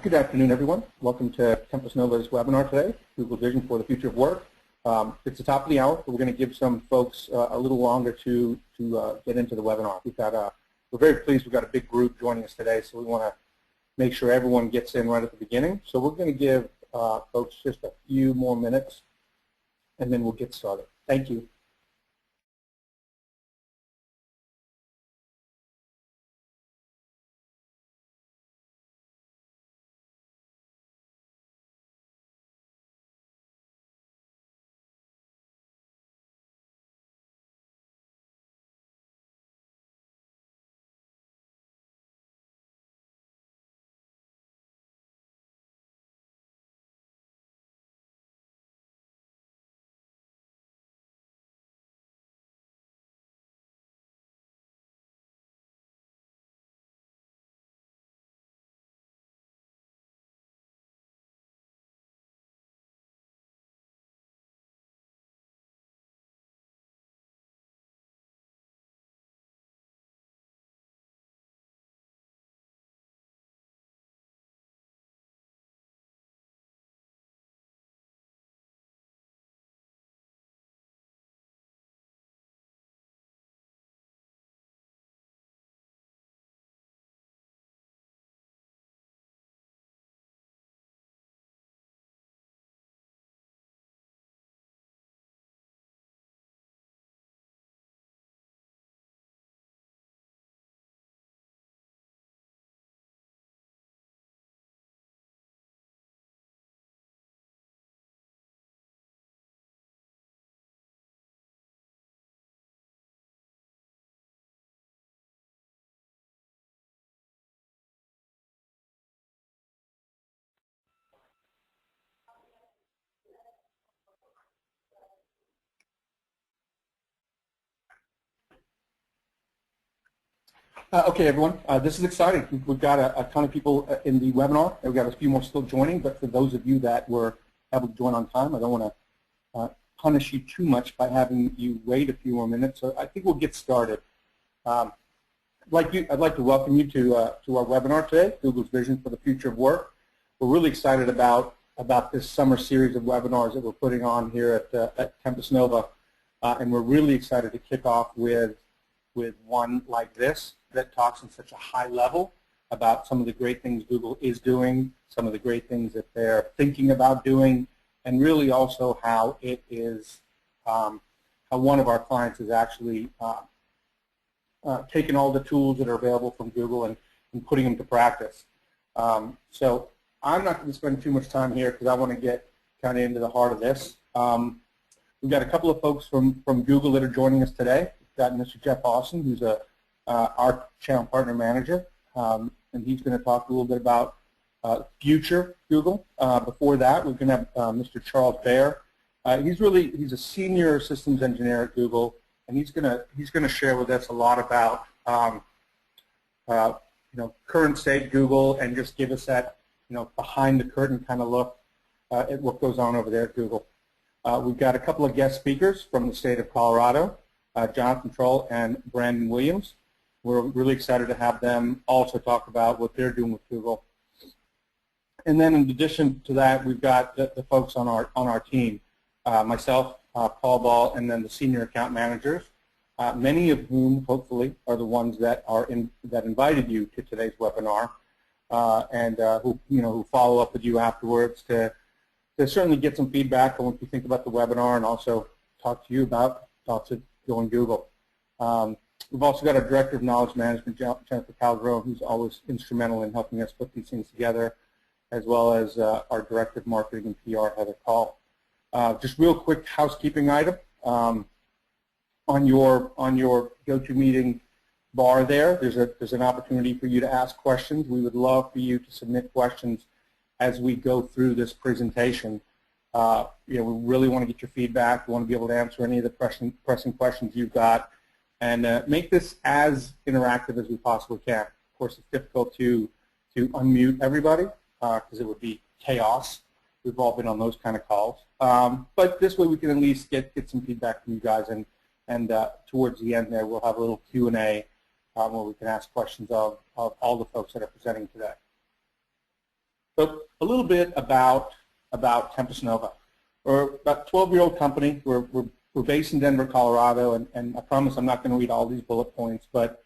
Good afternoon, everyone. Welcome to Tempus Nova's webinar today, Google Vision for the Future of Work. It's the top of the hour, but we're going to give some folks a little longer to get into the webinar. We're very pleased we've got a big group joining us today, so we want to make sure everyone gets in right at the beginning. So we're going to give folks just a few more minutes, and then we'll get started. Thank you. Okay, everyone, this is exciting. We've got a ton of people in the webinar. We've got a few more still joining, but for those of you that were able to join on time, I don't want to punish you too much by having you wait a few more minutes. So I think we'll get started. I'd like to welcome you to our webinar today, Google's Vision for the Future of Work. We're really excited about this summer series of webinars that we're putting on here at Tempus Nova, and we're really excited to kick off with one like this that talks on such a high level about some of the great things Google is doing, some of the great things that they're thinking about doing, and really also how it is, how one of our clients is actually taking all the tools that are available from Google and putting them to practice. So I'm not going to spend too much time here because I want to get kind of into the heart of this. We've got a couple of folks from Google that are joining us today. We've got Mr. Jeff Austin, who's our channel partner manager, and he's going to talk a little bit about future Google. Before that, we're going to have Mr. Charles Baer. He's a senior systems engineer at Google, and he's going to share with us a lot about current state Google and just give us that behind the curtain kind of look at what goes on over there at Google. We've got a couple of guest speakers from the state of Colorado, Jonathan Troll and Brandon Williams. We're really excited to have them also talk about what they're doing with Google. And then in addition to that, we've got the folks on our team, myself, Paul Ball, and then the senior account managers, many of whom hopefully are the ones that invited you to today's webinar, and who follow up with you afterwards to certainly get some feedback on what you think about the webinar and also talk to you about thoughts of going Google. We've also got our Director of Knowledge Management, Jennifer Calderon, who's always instrumental in helping us put these things together, as well as our Director of Marketing and PR, Heather Call. Just real quick housekeeping item. On your GoToMeeting bar there's an opportunity for you to ask questions. We would love for you to submit questions as we go through this presentation. We really want to get your feedback. We want to be able to answer any of the pressing questions you've got, and make this as interactive as we possibly can. Of course, it's difficult to unmute everybody because it would be chaos. We've all been on those kind of calls, but this way we can at least get some feedback from you guys, and towards the end there we'll have a little Q&A where we can ask questions of all the folks that are presenting today. So a little bit about Tempus Nova. We're about a 12-year-old company. We're based in Denver, Colorado, and I promise I'm not going to read all these bullet points, but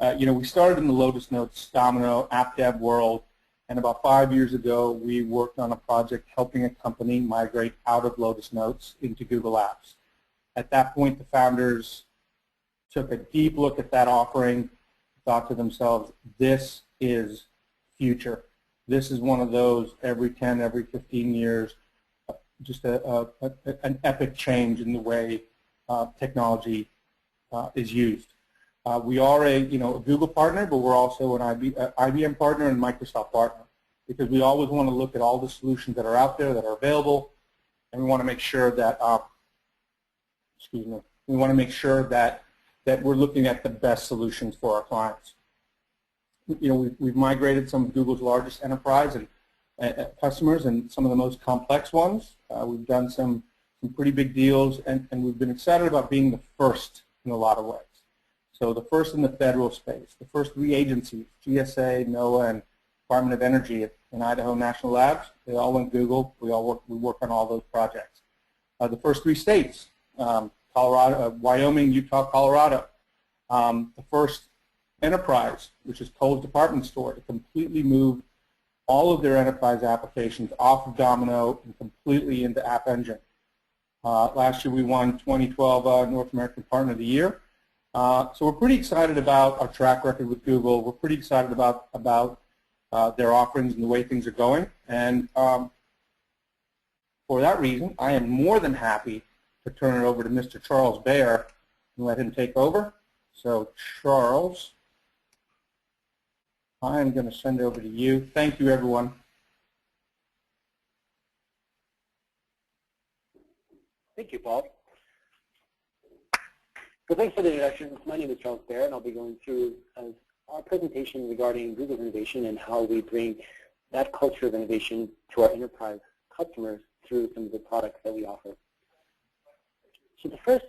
we started in the Lotus Notes, Domino, app dev world, and about 5 years ago we worked on a project helping a company migrate out of Lotus Notes into Google Apps. At that point, the founders took a deep look at that offering, thought to themselves, this is future. This is one of those every 10, every 15 years, just an epic change in the way technology is used. We are a Google partner, but we're also an IBM partner and Microsoft partner, because we always want to look at all the solutions that are out there that are available, and we want to make sure that we want to make sure that we're looking at the best solutions for our clients. We've migrated some of Google's largest enterprise and customers and some of the most complex ones. We've done some pretty big deals, and we've been excited about being the first in a lot of ways. So the first in the federal space, the first 3 agencies, GSA, NOAA, and Department of Energy in Idaho National Labs, they all went Google. We work on all those projects. The first 3 states, Colorado, Wyoming, Utah, Colorado. The first enterprise, which is Kohl's department store, to completely move all of their enterprise applications off of Domino and completely into App Engine. Last year we won 2012 North American Partner of the Year. So we're pretty excited about our track record with Google. We're pretty excited about their offerings and the way things are going. And for that reason, I am more than happy to turn it over to Mr. Charles Baer and let him take over. So Charles, I'm going to send it over to you. Thank you, everyone. Thank you, Paul. So thanks for the introduction. My name is Charles Baer, and I'll be going through our presentation regarding Google's innovation and how we bring that culture of innovation to our enterprise customers through some of the products that we offer. So the first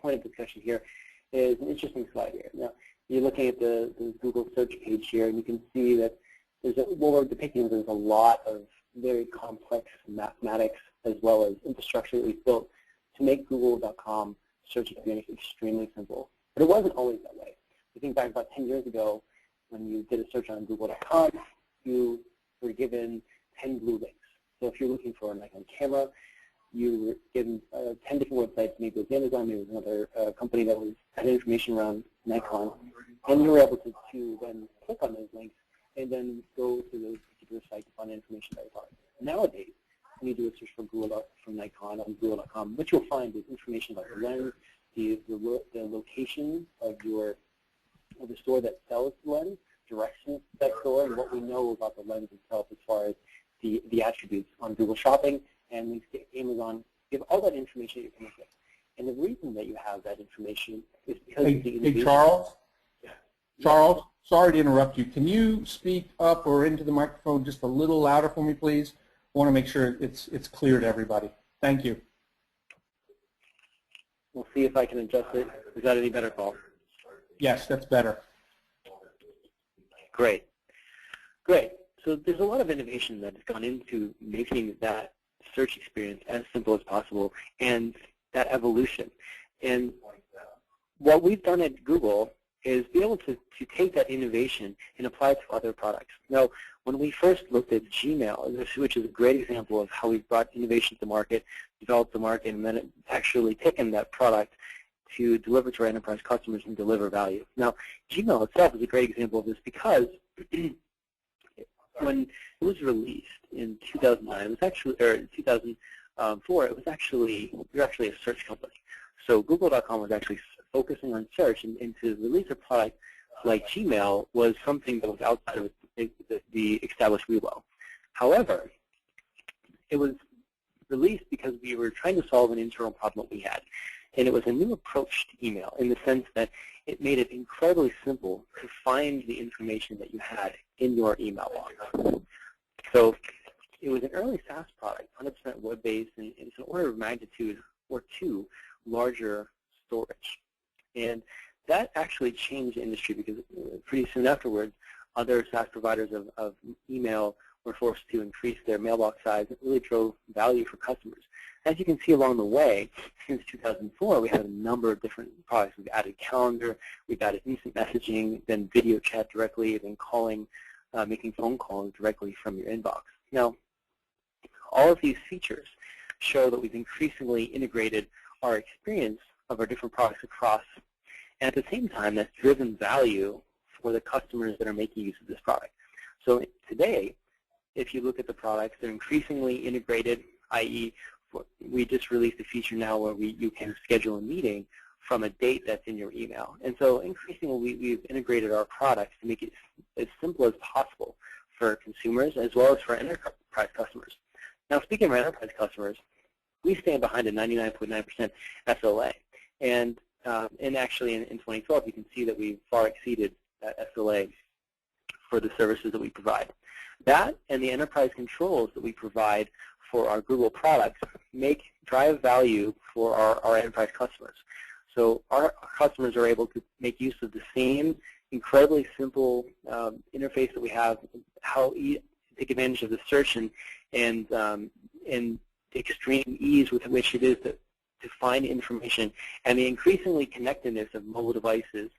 point of discussion here is an interesting slide here. Now, you're looking at the Google search page here, and you can see that what we're depicting is a lot of very complex mathematics as well as infrastructure that we've built to make Google.com search experience extremely simple. But it wasn't always that way. I think back about 10 years ago, when you did a search on Google.com, you were given 10 blue links. So if you're looking for a Nikon camera, you were given 10 different websites. Maybe it was Amazon, maybe it was another company that had information around Nikon, and you were able to then click on those links and then go to those particular sites to find information about your product. Nowadays, when you do a search for Google from Nikon on Google.com, what you'll find is information about the lens, the location of the store that sells the lens, directions to that store, and what we know about the lens itself as far as the attributes on Google Shopping and links to Amazon. You have all that information you can look at. And the reason that you have that information is because of the innovation. Hey, Charles? Yeah. Charles, sorry to interrupt you. Can you speak up or into the microphone just a little louder for me, please? I want to make sure it's clear to everybody. Thank you. We'll see if I can adjust it. Is that any better, Paul? Yes, that's better. Great. Great. So there's a lot of innovation that has gone into making that search experience as simple as possible and that evolution. And what we've done at Google is be able to take that innovation and apply it to other products. Now, when we first looked at Gmail, which is a great example of how we've brought innovation to market, developed the market, and then actually taken that product to deliver to our enterprise customers and deliver value. Now, Gmail itself is a great example of this because when it was released in 2009, it was actually, or 2004, it was actually, we were actually a search company. So Google.com was actually focusing on search, and to release a product like Gmail was something that was outside of the established WeWell. However, it was released because we were trying to solve an internal problem that we had. And it was a new approach to email in the sense that it made it incredibly simple to find the information that you had in your email log. So it was an early SaaS product, 100% web-based, and it's an order of magnitude or two larger storage. And that actually changed the industry because pretty soon afterwards, other SaaS providers of email were forced to increase their mailbox size. It really drove value for customers. As you can see along the way, since 2004, we had a number of different products. We've added calendar, we've added instant messaging, then video chat directly, then calling, making phone calls directly from your inbox. Now, all of these features show that we've increasingly integrated our experience of our different products across, and at the same time, that's driven value for the customers that are making use of this product. So today, if you look at the products, they're increasingly integrated, i.e., we just released a feature now where you can schedule a meeting from a date that's in your email. And so increasingly, we've integrated our products to make it as simple as possible for consumers as well as for enterprise customers. Now, speaking of enterprise customers, we stand behind a 99.9% SLA. And actually, in 2012, you can see that we've far exceeded that SLA for the services that we provide. That and the enterprise controls that we provide for our Google products drive value for our enterprise customers. So our customers are able to make use of the same incredibly simple interface that we have, take advantage of the search and the extreme ease with which it is to find information, and the increasingly connectedness of mobile devices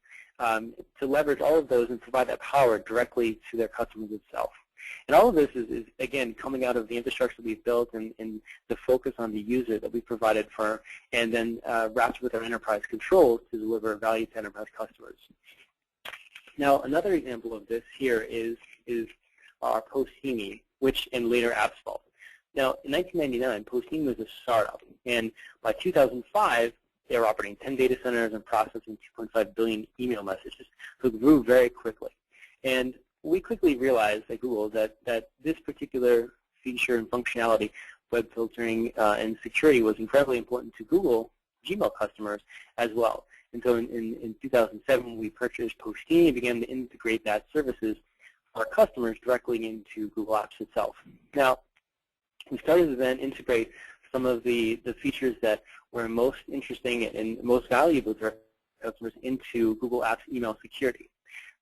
to leverage all of those and provide that power directly to their customers itself. And all of this is again, coming out of the infrastructure we've built and the focus on the user that we provided for, and then wrapped with our enterprise controls to deliver value to enterprise customers. Now, another example of this here is our Postini, and later AppsVault. Now, in 1999, Postini was a startup, and by 2005, they were operating 10 data centers and processing 2.5 billion email messages. So it grew very quickly. And we quickly realized at Google that this particular feature and functionality, web filtering and security, was incredibly important to Google Gmail customers as well. And so in 2007, we purchased Postini and began to integrate that services for our customers directly into Google Apps itself. Now, we started to then integrate some of the features that were most interesting and most valuable to our customers into Google Apps email security.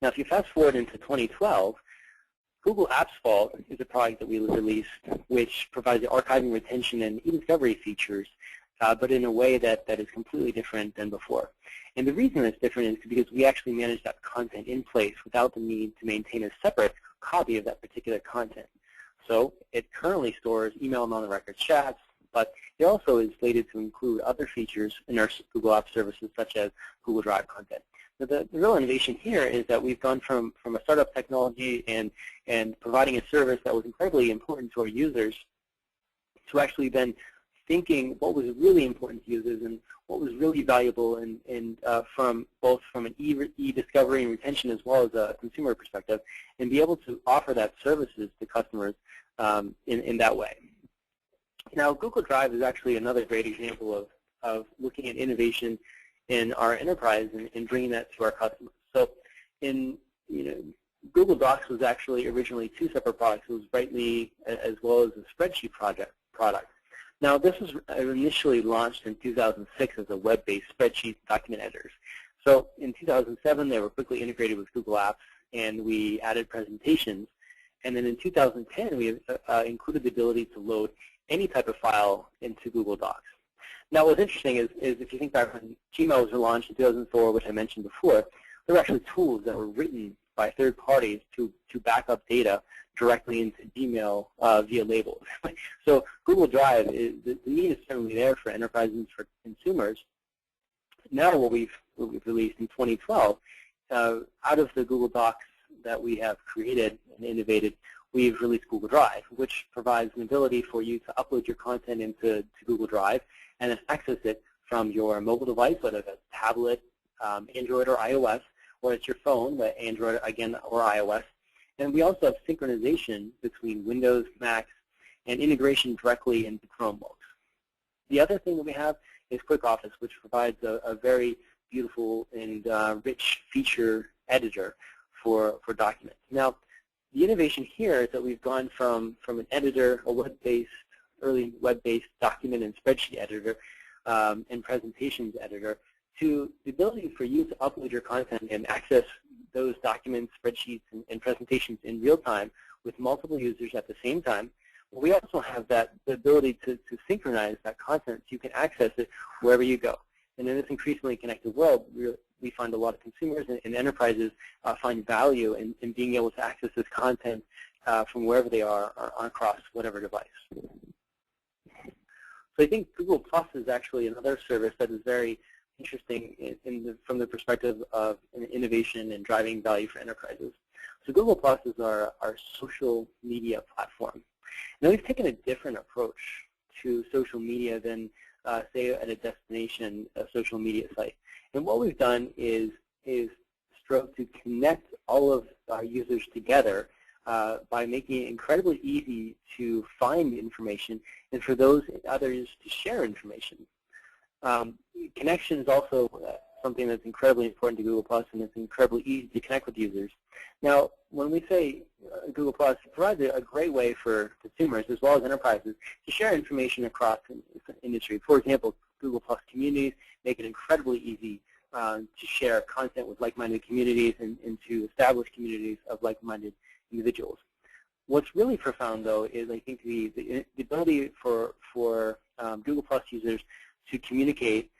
Now, if you fast forward into 2012, Google Apps Vault is a product that we released which provides the archiving, retention, and e-discovery features, but in a way that is completely different than before. And the reason it's different is because we actually manage that content in place without the need to maintain a separate copy of that particular content. So it currently stores email and on-the-record chats, but it also is slated to include other features in our Google Apps services, such as Google Drive content. Now, the real innovation here is that we've gone from a startup technology and providing a service that was incredibly important to our users to actually then thinking what was really important to users and what was really valuable from both from an e-discovery and retention as well as a consumer perspective, and be able to offer that services to customers in that way. Now, Google Drive is actually another great example of looking at innovation in our enterprise and bringing that to our customers. So, Google Docs was actually originally two separate products. It was Brightly as well as a spreadsheet product. Now, this was initially launched in 2006 as a web-based spreadsheet document editors. So, in 2007, they were quickly integrated with Google Apps, and we added presentations. And then in 2010, we included the ability to load any type of file into Google Docs. Now, what's interesting is if you think back when Gmail was launched in 2004, which I mentioned before, there were actually tools that were written by third parties to back up data directly into Gmail via labels. So Google Drive, the need is certainly there for enterprises and for consumers. Now what we've released in 2012, out of the Google Docs that we have created and innovated, we've released Google Drive, which provides an ability for you to upload your content into Google Drive and then access it from your mobile device, whether that's tablet, Android or iOS, or it's your phone, but Android again or iOS. And we also have synchronization between Windows, Macs, and integration directly into Chromebooks. The other thing that we have is QuickOffice, which provides a very beautiful and rich feature editor for documents. Now, the innovation here is that we've gone from an editor, a early web-based document and spreadsheet editor and presentations editor, to the ability for you to upload your content and access those documents, spreadsheets, and presentations in real time with multiple users at the same time. We also have the ability to synchronize that content so you can access it wherever you go. And in this increasingly connected world, we find a lot of consumers and enterprises find value in being able to access this content from wherever they are or across whatever device. So I think Google Plus is actually another service that is very interesting from the perspective of innovation and driving value for enterprises. So Google Plus is our social media platform. Now we've taken a different approach to social media than, say, at a destination social media site. And what we've done is strove to connect all of our users together by making it incredibly easy to find information and for those others to share information. Connection is also something that's incredibly important to Google+, and it's incredibly easy to connect with users. Now, when we say Google+, it provides a great way for consumers as well as enterprises to share information across industry. For example, Google+ communities make it incredibly easy to share content with like-minded communities and to establish communities of like-minded individuals. What's really profound, though, is I think the ability for Google+ users to communicate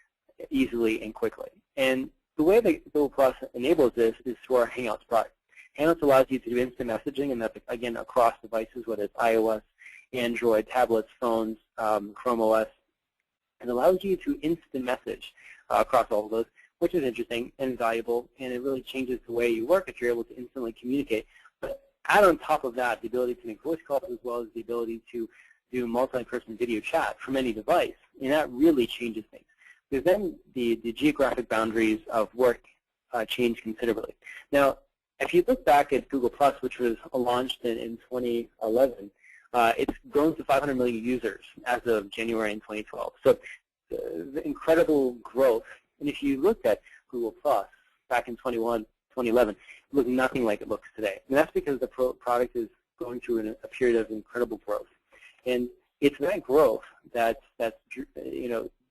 easily and quickly. And the way that Google+ enables this is through our Hangouts product. Hangouts allows you to do instant messaging, and that's, again, across devices, whether it's iOS, Android, tablets, phones, Chrome OS. It allows you to instant message across all of those, which is interesting and valuable, and it really changes the way you work if you're able to instantly communicate. But add on top of that the ability to make voice calls as well as the ability to do multi-person video chat from any device, and that really changes things. Because then the geographic boundaries of work change considerably. Now, if you look back at Google+, which was launched in 2011, it's grown to 500 million users as of January in 2012. So the incredible growth. And if you looked at Google+ back in 2011, it looked nothing like it looks today. And that's because the product is going through a period of incredible growth. And it's that growth that's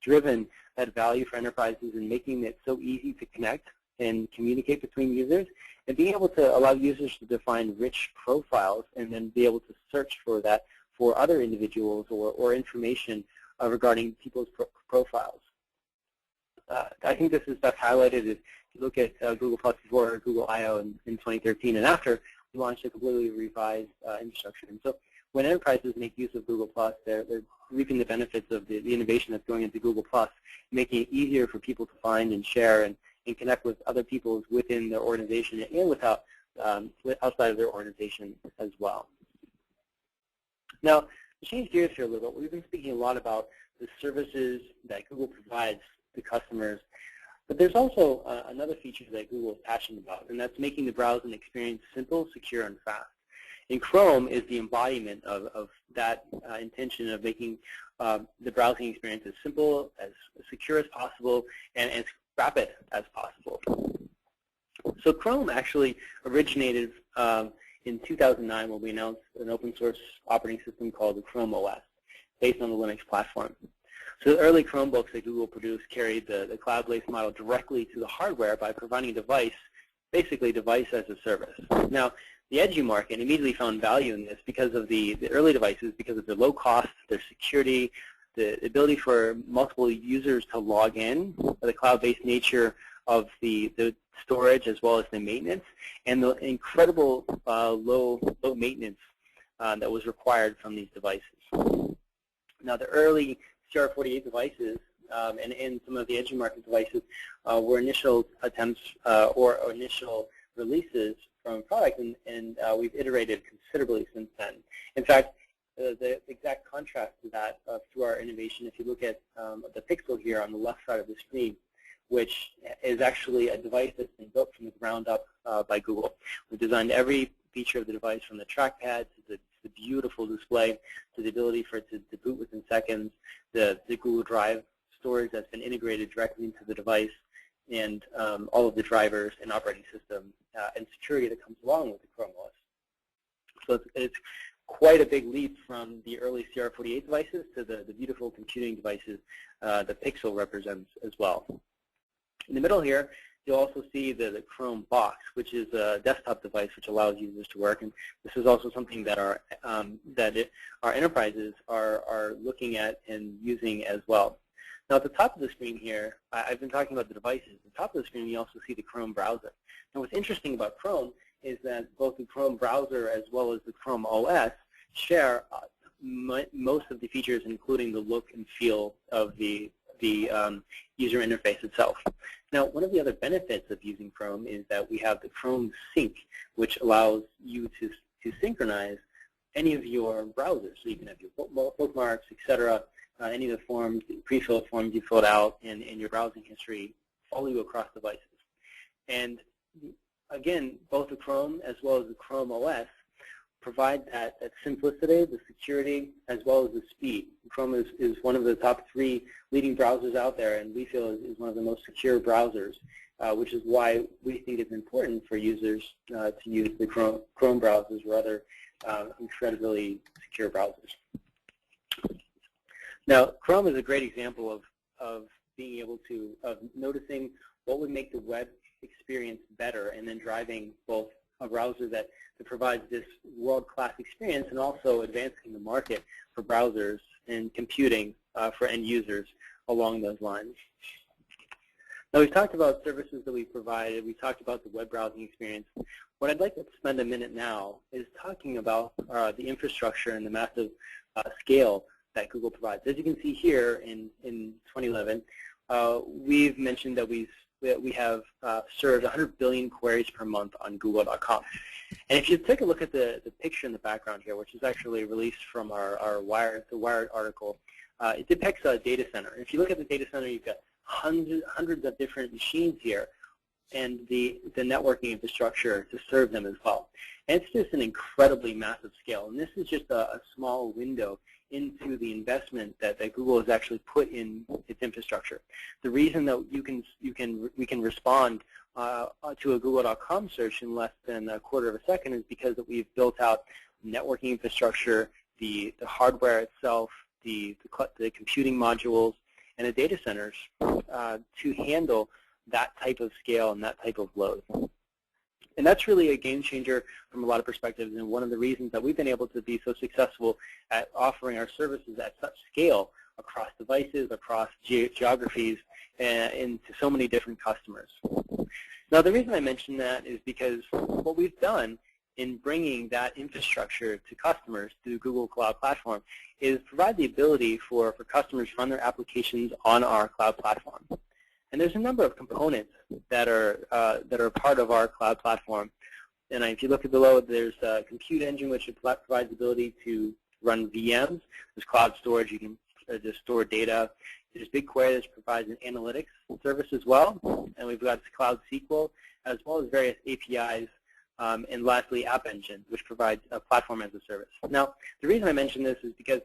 driven that value for enterprises and making it so easy to connect and communicate between users, and being able to allow users to define rich profiles and then be able to search for that for other individuals or information regarding people's profiles. I think this is best highlighted if you look at Google+ before Google I/O in 2013, and after we launched a completely revised infrastructure. And so when enterprises make use of Google+, they're reaping the benefits of the innovation that's going into Google+, making it easier for people to find and share and connect with other people within their organization and outside of their organization as well. Now, to change gears here a little bit, we've been speaking a lot about the services that Google provides to customers, but there's also another feature that Google is passionate about, and that's making the browsing experience simple, secure, and fast. And Chrome is the embodiment of that intention of making the browsing experience as simple, as secure as possible, and as rapid as possible. So Chrome actually originated in 2009 when we announced an open source operating system called the Chrome OS, based on the Linux platform. So the early Chromebooks that Google produced carried the cloud-based model directly to the hardware by providing a device, basically device as a service. Now, the edgy market immediately found value in this because of the early devices, because of their low cost, their security, the ability for multiple users to log in, the cloud-based nature of the storage as well as the maintenance, and the incredible low maintenance that was required from these devices. Now, the early CR48 devices and some of the edgy market devices were initial attempts or initial releases from product, and we've iterated considerably since then. In fact, the exact contrast to that through our innovation, if you look at the Pixel here on the left side of the screen, which is actually a device that's been built from the ground up by Google. We've designed every feature of the device, from the trackpad to the beautiful display, to the ability for it to boot within seconds, the Google Drive storage that's been integrated directly into the device, and all of the drivers and operating system and security that comes along with the Chrome OS. So it's quite a big leap from the early CR48 devices to the beautiful computing devices the Pixel represents as well. In the middle here, you'll also see the Chrome box, which is a desktop device which allows users to work. And this is also something that our enterprises are looking at and using as well. Now, at the top of the screen here, I've been talking about the devices. At the top of the screen, you also see the Chrome browser. And what's interesting about Chrome is that both the Chrome browser as well as the Chrome OS share most of the features, including the look and feel of the user interface itself. Now, one of the other benefits of using Chrome is that we have the Chrome Sync, which allows you to synchronize any of your browsers. So you can have your bookmarks, etc., any of the forms, pre-filled forms you filled out, and your browsing history follow you across devices. And again, both the Chrome as well as the Chrome OS provide that simplicity, the security, as well as the speed. Chrome is one of the top 3 leading browsers out there, and we feel is one of the most secure browsers, which is why we think it's important for users to use the Chrome browsers or other incredibly secure browsers. Now, Chrome is a great example of being able to, noticing what would make the web experience better and then driving both a browser that provides this world-class experience and also advancing the market for browsers and computing for end users along those lines. Now, we've talked about services that we provided. We talked about the web browsing experience. What I'd like to spend a minute now is talking about the infrastructure and the massive scale that Google provides. As you can see here in 2011, we've mentioned that we have served 100 billion queries per month on Google.com. And if you take a look at the picture in the background here, which is actually released from the Wired article, it depicts a data center. If you look at the data center, you've got hundreds of different machines here and the networking infrastructure to serve them as well. And it's just an incredibly massive scale. And this is just a small window into the investment that Google has actually put in its infrastructure. The reason that we can respond to a Google.com search in less than a quarter of a second is because that we've built out networking infrastructure, the hardware itself, the computing modules, and the data centers to handle that type of scale and that type of load. And that's really a game changer from a lot of perspectives, and one of the reasons that we've been able to be so successful at offering our services at such scale across devices, across geographies, and to so many different customers. Now, the reason I mention that is because what we've done in bringing that infrastructure to customers through Google Cloud Platform is provide the ability for customers to run their applications on our cloud platform. And there's a number of components that are part of our cloud platform. And if you look at below, there's a compute engine which provides the ability to run VMs. There's cloud storage, you can just store data. There's BigQuery, which provides an analytics service as well. And we've got Cloud SQL, as well as various APIs. And lastly, App Engine, which provides a platform as a service. Now, the reason I mention this is because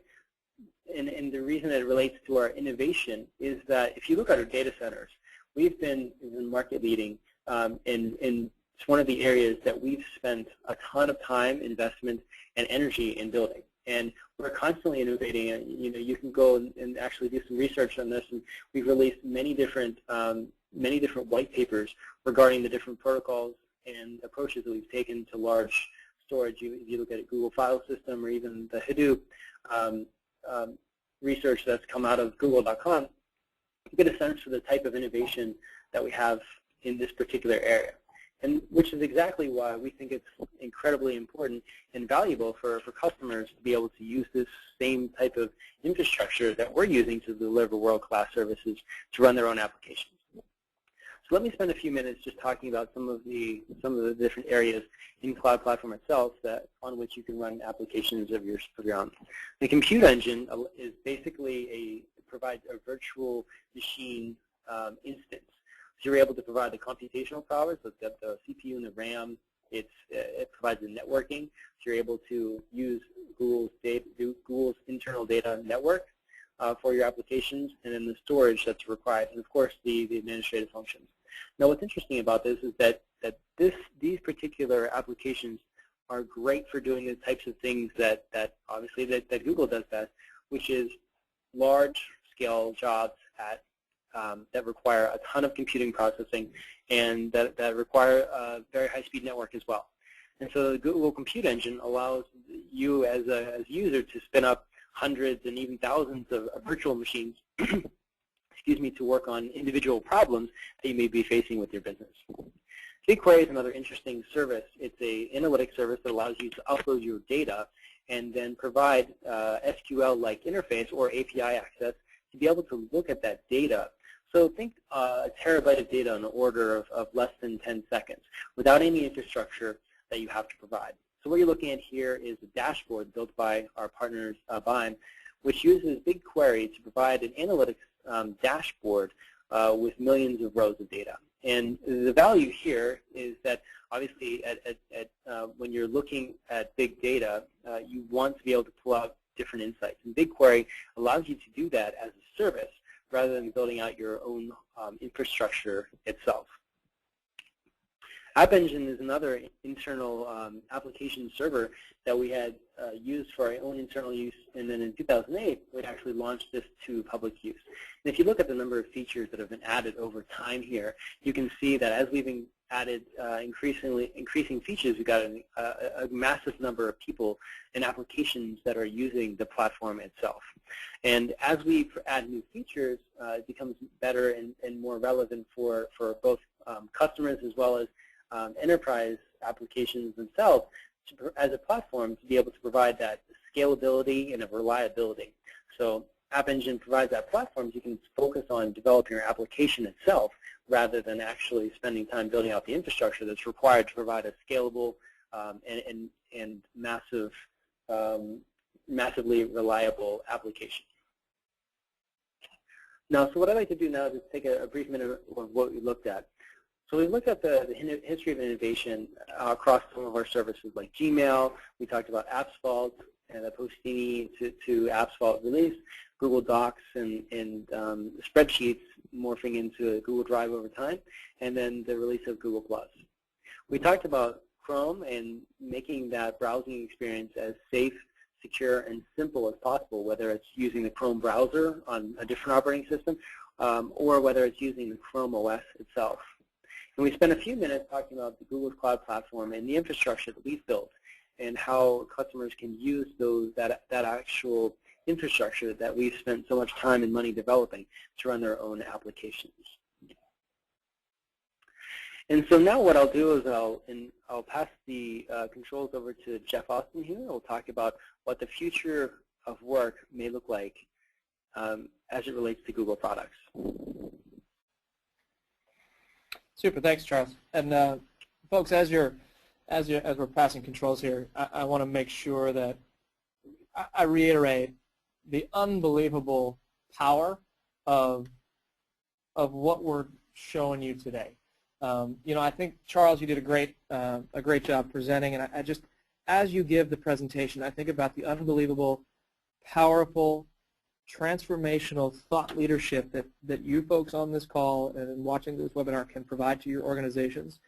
and the reason it relates to our innovation is that if you look at our data centers, we've been market leading, and it's one of the areas that we've spent a ton of time, investment, and energy in building. And we're constantly innovating. And, you can go and actually do some research on this, and we've released many different white papers regarding the different protocols and approaches that we've taken to large storage. If you look at a Google File System or even the Hadoop research that's come out of Google.com, you get a sense for the type of innovation that we have in this particular area, and which is exactly why we think it's incredibly important and valuable for customers to be able to use this same type of infrastructure that we're using to deliver world-class services to run their own applications. So let me spend a few minutes just talking about some of the different areas in Cloud Platform itself on which you can run applications of your own. The compute engine is basically provides a virtual machine instance. So you're able to provide the computational power, so it's got the CPU and the RAM. It provides the networking, so you're able to use Google's internal data network for your applications, and then the storage that's required, and of course the administrative functions. Now, what's interesting about this is that these particular applications are great for doing the types of things that obviously that Google does best, which is large-scale jobs at that require a ton of computing processing and that require a very high-speed network as well. And so the Google Compute Engine allows you as a user to spin up hundreds and even thousands of virtual machines excuse me, to work on individual problems that you may be facing with your business. BigQuery is another interesting service. It's an analytics service that allows you to upload your data and then provide SQL-like interface or API access to be able to look at that data. So think a terabyte of data on the order of less than 10 seconds without any infrastructure that you have to provide. So what you're looking at here is a dashboard built by our partners, Baer, which uses BigQuery to provide an analytics dashboard with millions of rows of data. And the value here is that obviously when you're looking at big data, you want to be able to pull out different insights. And BigQuery allows you to do that as a service rather than building out your own infrastructure itself. App Engine is another internal application server that we had used for our own internal use, and then in 2008, we actually launched this to public use. And if you look at the number of features that have been added over time here, you can see that as we've added increasing features, we've got a massive number of people and applications that are using the platform itself. And as we add new features, it becomes better and more relevant for both customers as well as enterprise applications themselves as a platform to be able to provide that scalability and reliability. So App Engine provides that platform so you can focus on developing your application itself rather than actually spending time building out the infrastructure that's required to provide a scalable and massively reliable application. Now, so what I'd like to do now is take a brief minute of what we looked at. So we looked at the history of innovation across some of our services like Gmail. We talked about AppsVault and the Postini to AppsVault release, Google Docs and spreadsheets morphing into Google Drive over time, and then the release of Google+. We talked about Chrome and making that browsing experience as safe, secure, and simple as possible, whether it's using the Chrome browser on a different operating system or whether it's using the Chrome OS itself. And we spent a few minutes talking about the Google Cloud Platform and the infrastructure that we've built and how customers can use that actual infrastructure that we've spent so much time and money developing to run their own applications. And so now what I'll do is I'll pass the controls over to Jeff Austin here. We'll talk about what the future of work may look like as it relates to Google products. Super, thanks, Charles. And folks, as we're passing controls here, I want to make sure that I reiterate the unbelievable power of what we're showing you today. You know, I think Charles, you did a great job presenting, and I just, as you give the presentation, I think about the unbelievable, powerful, transformational thought leadership that you folks on this call and watching this webinar can provide to your organizations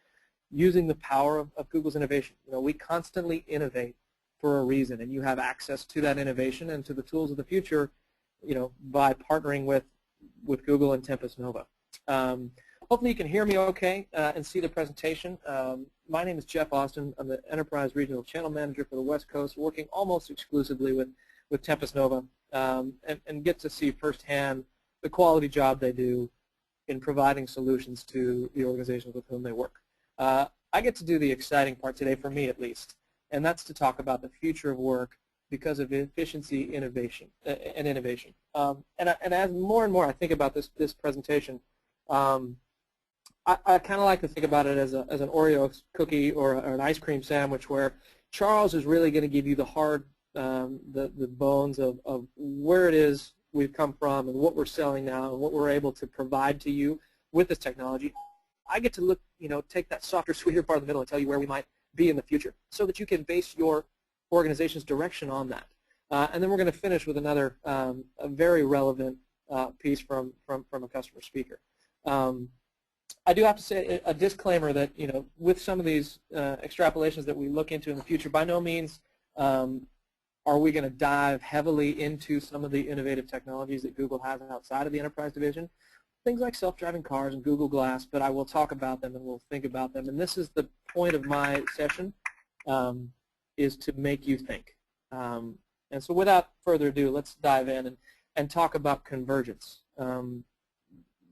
using the power of Google's innovation. You know, we constantly innovate for a reason, and you have access to that innovation and to the tools of the future, you know, by partnering with Google and Tempus Nova. Hopefully you can hear me okay and see the presentation. My name is Jeff Austin. I'm the Enterprise Regional Channel Manager for the West Coast, working almost exclusively with Tempus Nova, and get to see firsthand the quality job they do in providing solutions to the organizations with whom they work. I get to do the exciting part today, for me at least, and that's to talk about the future of work because of efficiency, innovation. And as more and more I think about this presentation, I kind of like to think about it as an Oreo cookie or an ice cream sandwich, where Charles is really going to give you the hard, the bones of where it is we've come from and what we're selling now and what we're able to provide to you with this technology. I get to look, you know, take that softer, sweeter part of the middle and tell you where we might be in the future, so that you can base your organization's direction on that. And then we're going to finish with another a very relevant piece from a customer speaker. I do have to say a disclaimer that, you know, with some of these extrapolations that we look into in the future, by no means are we going to dive heavily into some of the innovative technologies that Google has outside of the enterprise division. things like self-driving cars and Google Glass, but I will talk about them and we'll think about them. And this is the point of my session, is to make you think. And so without further ado, let's dive in and talk about convergence.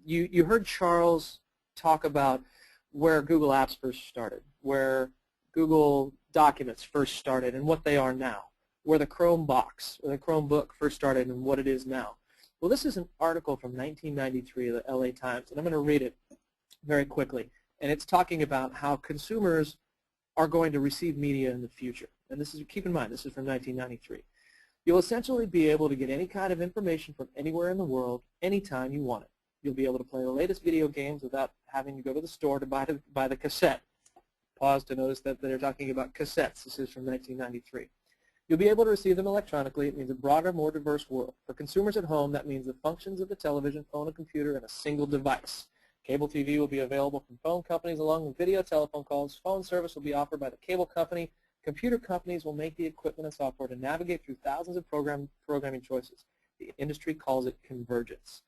You heard Charles talk about where Google Apps first started, where Google Documents first started and what they are now, where the Chrome box or the Chromebook first started and what it is now. Well, this is an article from 1993 of the LA Times, and I'm going to read it very quickly. And it's talking about how consumers are going to receive media in the future. And this is, keep in mind, this is from 1993. You'll essentially be able to get any kind of information from anywhere in the world, anytime you want it. You'll be able to play the latest video games without having to go to the store to buy the cassette. Pause to notice that they're talking about cassettes. This is from 1993. You'll be able to receive them electronically. It means a broader, more diverse world. For consumers at home, that means the functions of the television, phone, and computer in a single device. Cable TV will be available from phone companies along with video telephone calls. Phone service will be offered by the cable company. Computer companies will make the equipment and software to navigate through thousands of programming choices. The industry calls it convergence.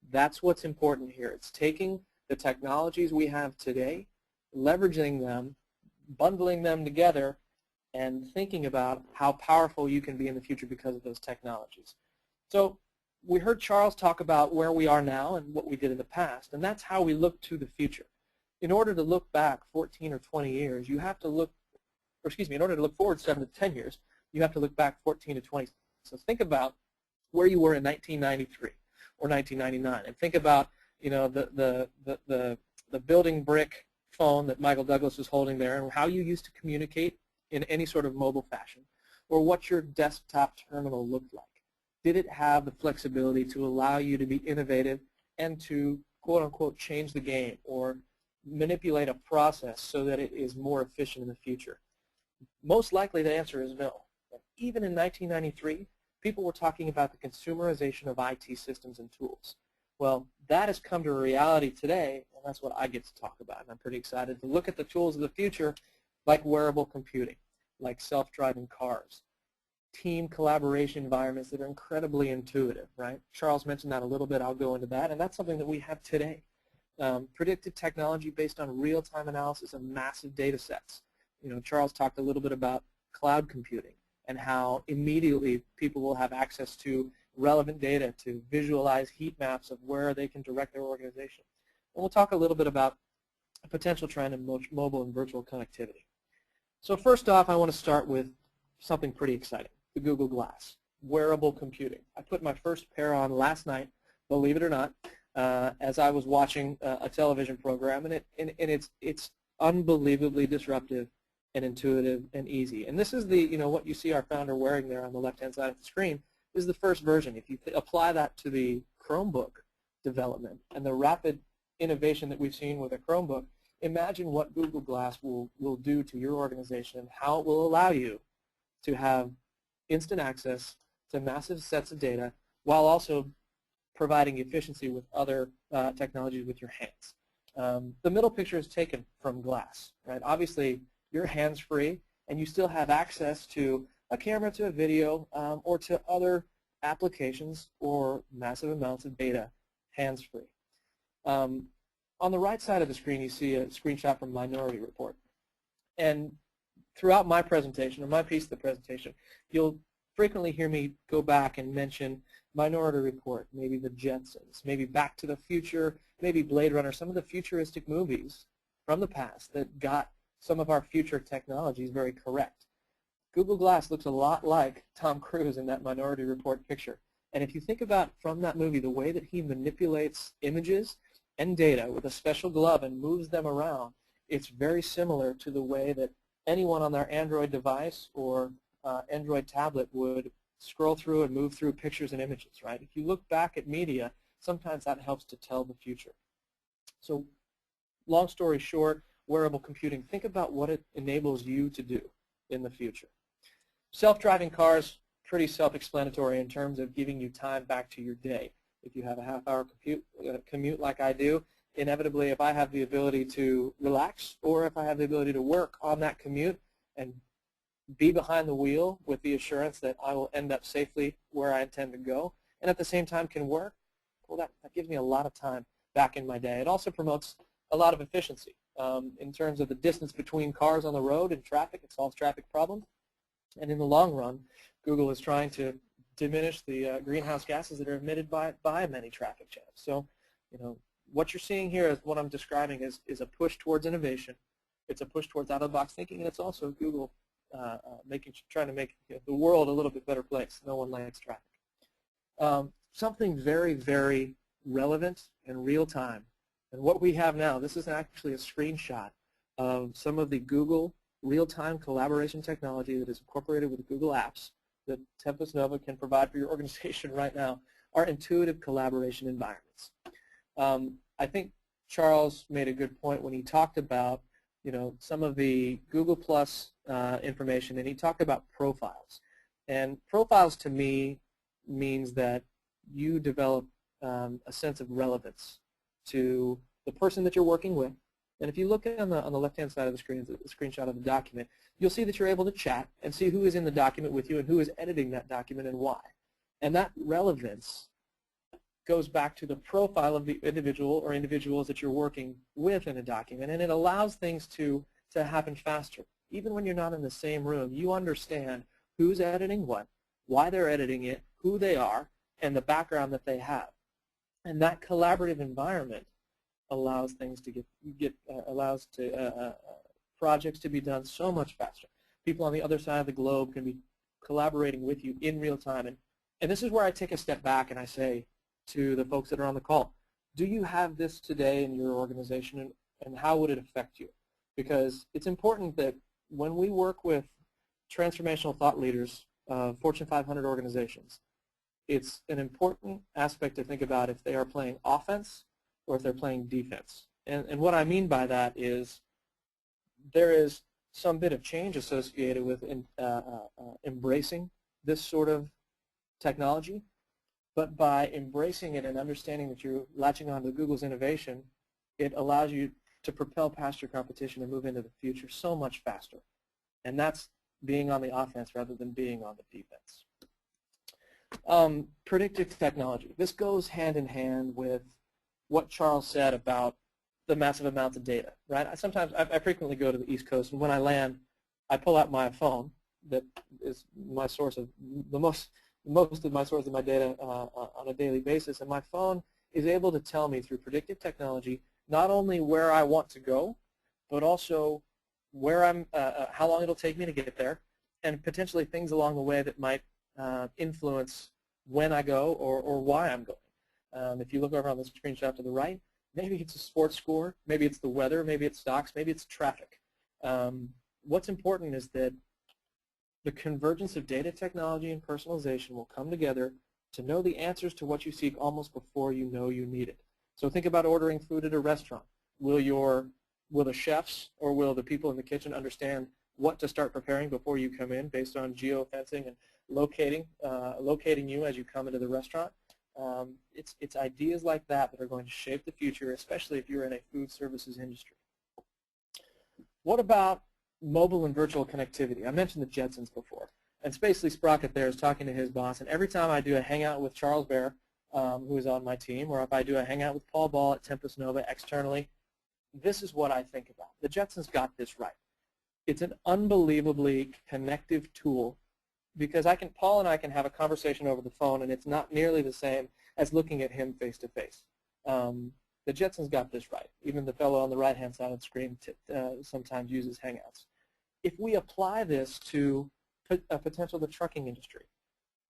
That's what's important here. It's taking the technologies we have today, leveraging them, bundling them together, and thinking about how powerful you can be in the future because of those technologies. So we heard Charles talk about where we are now and what we did in the past, and that's how we look to the future. In order to look back 14 or 20 years, you have to look, or excuse me, in order to look forward 7 to 10 years, you have to look back 14 to 20. So think about where you were in 1993 or 1999, and think about, you know, the building brick phone that Michael Douglas was holding there, and how you used to communicate in any sort of mobile fashion, or what your desktop terminal looked like. Did it have the flexibility to allow you to be innovative and to, quote unquote, change the game or manipulate a process so that it is more efficient in the future? Most likely the answer is no. Even in 1993, people were talking about the consumerization of IT systems and tools. Well, that has come to a reality today, and that's what I get to talk about. And I'm pretty excited to look at the tools of the future, like wearable computing, like self-driving cars, team collaboration environments that are incredibly intuitive, right? Charles mentioned that a little bit. I'll go into that, and that's something that we have today. Predictive technology based on real-time analysis of massive data sets. You know, Charles talked a little bit about cloud computing and how immediately people will have access to relevant data to visualize heat maps of where they can direct their organization. And we'll talk a little bit about a potential trend in mobile and virtual connectivity. So first off, I want to start with something pretty exciting, the Google Glass, wearable computing. I put my first pair on last night, believe it or not, as I was watching a television program, and it's unbelievably disruptive and intuitive and easy. And this is the, you know, what you see our founder wearing there on the left-hand side of the screen is the first version. If you apply that to the Chromebook development and the rapid innovation that we've seen with a Chromebook, imagine what Google Glass will do to your organization and how it will allow you to have instant access to massive sets of data while also providing efficiency with other technologies with your hands. The middle picture is taken from Glass, right? Obviously, you're hands-free and you still have access to a camera, to a video, or to other applications or massive amounts of data hands-free. On the right side of the screen, you see a screenshot from Minority Report. And throughout my presentation, or my piece of the presentation, you'll frequently hear me go back and mention Minority Report, maybe the Jetsons, maybe Back to the Future, maybe Blade Runner, some of the futuristic movies from the past that got some of our future technologies very correct. Google Glass looks a lot like Tom Cruise in that Minority Report picture. And if you think about from that movie the way that he manipulates images and data with a special glove and moves them around, it's very similar to the way that anyone on their Android device or Android tablet would scroll through and move through pictures and images, right? If you look back at media, sometimes that helps to tell the future. So long story short, wearable computing, think about what it enables you to do in the future. Self-driving cars, pretty self-explanatory in terms of giving you time back to your day. If you have a half-hour commute like I do, inevitably if I have the ability to relax or if I have the ability to work on that commute and be behind the wheel with the assurance that I will end up safely where I intend to go and at the same time can work, well, that gives me a lot of time back in my day. It also promotes a lot of efficiency in terms of the distance between cars on the road and traffic. It solves traffic problems. And in the long run, Google is trying to diminish the greenhouse gases that are emitted by many traffic jams. So, what you're seeing here is what I'm describing is a push towards innovation. It's a push towards out-of-the-box thinking, and it's also Google trying to make the world a little bit better place. No one likes traffic. Something very, very relevant and real-time. And what we have now, this is actually a screenshot of some of the Google real-time collaboration technology that is incorporated with Google Apps that Tempus Nova can provide for your organization right now, are intuitive collaboration environments. I think Charles made a good point when he talked about some of the Google Plus information, and he talked about profiles. And profiles to me means that you develop a sense of relevance to the person that you're working with. And if you look on the left-hand side of the screen, the screenshot of the document, you'll see that you're able to chat and see who is in the document with you and who is editing that document and why. And that relevance goes back to the profile of the individual or individuals that you're working with in a document, and it allows things to happen faster. Even when you're not in the same room, you understand who's editing what, why they're editing it, who they are, and the background that they have. And that collaborative environment allows things to projects to be done so much faster. People on the other side of the globe can be collaborating with you in real time. And this is where I take a step back and I say to the folks that are on the call, do you have this today in your organization, and how would it affect you? Because it's important that when we work with transformational thought leaders of Fortune 500 organizations, it's an important aspect to think about if they are playing offense or if they're playing defense. And what I mean by that is there is some bit of change associated with embracing this sort of technology, but by embracing it and understanding that you're latching on to Google's innovation, it allows you to propel past your competition and move into the future so much faster. And that's being on the offense rather than being on the defense. Predictive technology. This goes hand in hand with what Charles said about the massive amounts of data, right? I frequently go to the East Coast, and when I land, I pull out my phone that is my source of most of my source of my data on a daily basis, and my phone is able to tell me through predictive technology not only where I want to go, but also where how long it'll take me to get there, and potentially things along the way that might influence when I go or why I'm going. If you look over on the screenshot to the right, maybe it's a sports score, maybe it's the weather, maybe it's stocks, maybe it's traffic. What's important is that the convergence of data technology and personalization will come together to know the answers to what you seek almost before you know you need it. So think about ordering food at a restaurant. Will the chefs or will the people in the kitchen understand what to start preparing before you come in based on geofencing and locating you as you come into the restaurant? It's ideas like that that are going to shape the future, especially if you're in a food services industry. What about mobile and virtual connectivity? I mentioned the Jetsons before. And Spacely Sprocket there is talking to his boss, and every time I do a hangout with Charles Baer, who is on my team, or if I do a hangout with Paul Ball at Tempus Nova externally, this is what I think about. The Jetsons got this right. It's an unbelievably connective tool because Paul and I can have a conversation over the phone, and it's not nearly the same as looking at him face to face. The Jetsons got this right. Even the fellow on the right-hand side of the screen sometimes uses Hangouts. If we apply this to potential the trucking industry,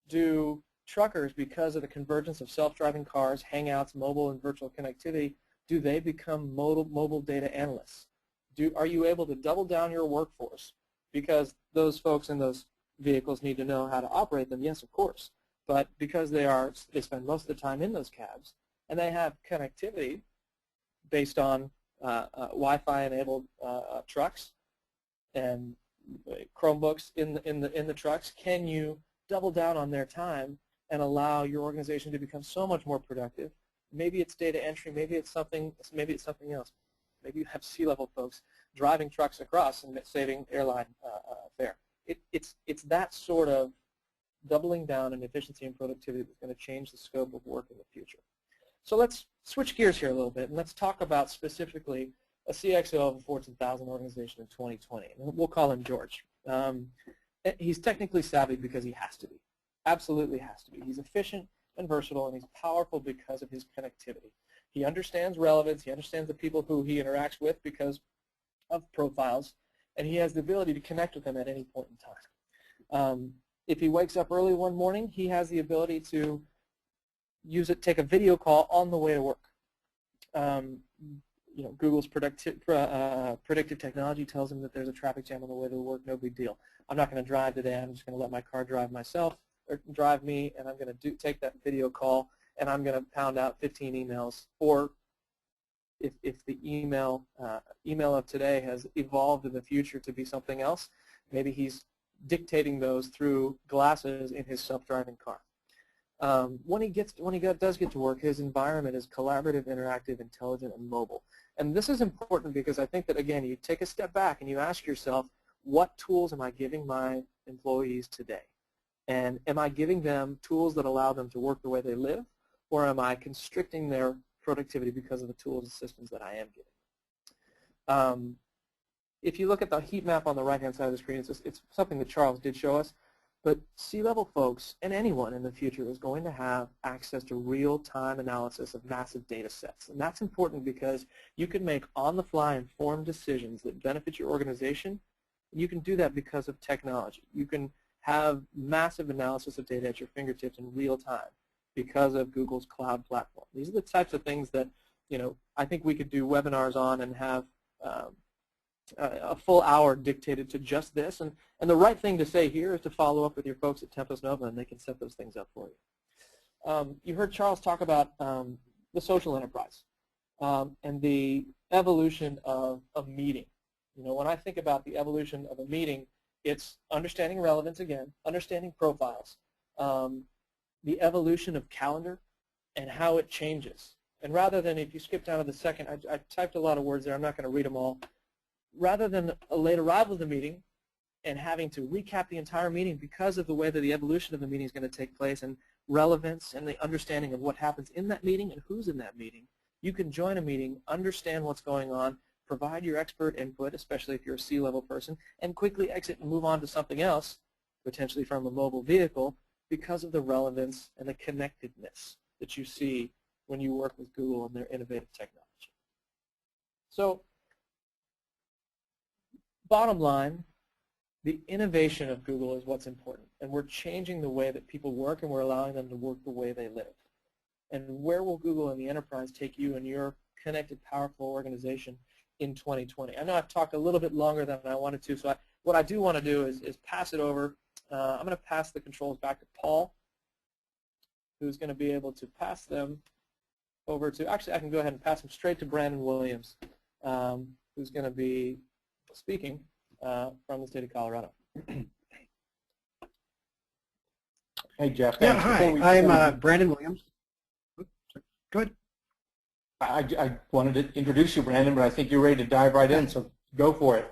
do truckers, because of the convergence of self-driving cars, Hangouts, mobile and virtual connectivity, do they become mobile data analysts? Are you able to double down your workforce because those folks in those vehicles need to know how to operate them? Yes, of course. But because they spend most of the time in those cabs, and they have connectivity based on Wi-Fi enabled trucks and Chromebooks in the trucks, can you double down on their time and allow your organization to become so much more productive? Maybe it's data entry, maybe it's something else. Maybe you have C-level folks driving trucks across and saving airline fare. It's that sort of doubling down in efficiency and productivity that's going to change the scope of work in the future. So let's switch gears here a little bit, and let's talk about specifically a CXO of a Fortune 1000 organization in 2020. And we'll call him George. He's technically savvy because he has to be. Absolutely has to be. He's efficient and versatile, and he's powerful because of his connectivity. He understands relevance. He understands the people who he interacts with because of profiles, and he has the ability to connect with them at any point in time. If he wakes up early one morning, he has the ability to take a video call on the way to work. Google's predictive technology tells him that there's a traffic jam on the way to work. No big deal. I'm not going to drive today. I'm just going to let my car drive myself or drive me, and I'm going to take that video call, and I'm going to pound out 15 emails. Or if the email of today has evolved in the future to be something else, maybe he's dictating those through glasses in his self-driving car. When he does get to work, his environment is collaborative, interactive, intelligent, and mobile. And this is important because I think that, again, you take a step back and you ask yourself, what tools am I giving my employees today? And am I giving them tools that allow them to work the way they live, or am I constricting their productivity because of the tools and systems that I am giving? If you look at the heat map on the right-hand side of the screen, it's something that Charles did show us. But C-level folks and anyone in the future is going to have access to real-time analysis of massive data sets. And that's important because you can make on-the-fly informed decisions that benefit your organization. You can do that because of technology. You can have massive analysis of data at your fingertips in real time because of Google's cloud platform. These are the types of things that, I think we could do webinars on and have a full hour dictated to just this. And the right thing to say here is to follow up with your folks at Tempus Nova, and they can set those things up for you. You heard Charles talk about the social enterprise and the evolution of a meeting. When I think about the evolution of a meeting, it's understanding relevance again, understanding profiles, the evolution of calendar, and how it changes. And rather than, if you skip down to the second, I typed a lot of words there. I'm not going to read them all. Rather than a late arrival to the meeting and having to recap the entire meeting because of the way that the evolution of the meeting is going to take place and relevance and the understanding of what happens in that meeting and who's in that meeting, you can join a meeting, understand what's going on, provide your expert input, especially if you're a C-level person, and quickly exit and move on to something else, potentially from a mobile vehicle, because of the relevance and the connectedness that you see when you work with Google and their innovative technology. So, bottom line, the innovation of Google is what's important, and we're changing the way that people work, and we're allowing them to work the way they live. And where will Google and the enterprise take you and your connected, powerful organization in 2020? I know I've talked a little bit longer than I wanted to, so what I do want to do is pass it over. I'm going to pass the controls back to Paul, who's going to be able to pass them over to, actually I can go ahead and pass them straight to Brandon Williams, who's going to be speaking from the state of Colorado. Hey, Jeff. Yeah, hi. I'm Brandon Williams. Go ahead. I wanted to introduce you, Brandon, but I think you're ready to dive right in, so go for it.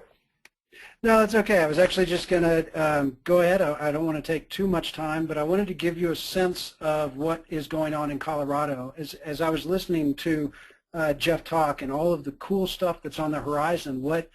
No, that's okay. I was actually just going to go ahead. I don't want to take too much time, but I wanted to give you a sense of what is going on in Colorado. As I was listening to Jeff talk and all of the cool stuff that's on the horizon, what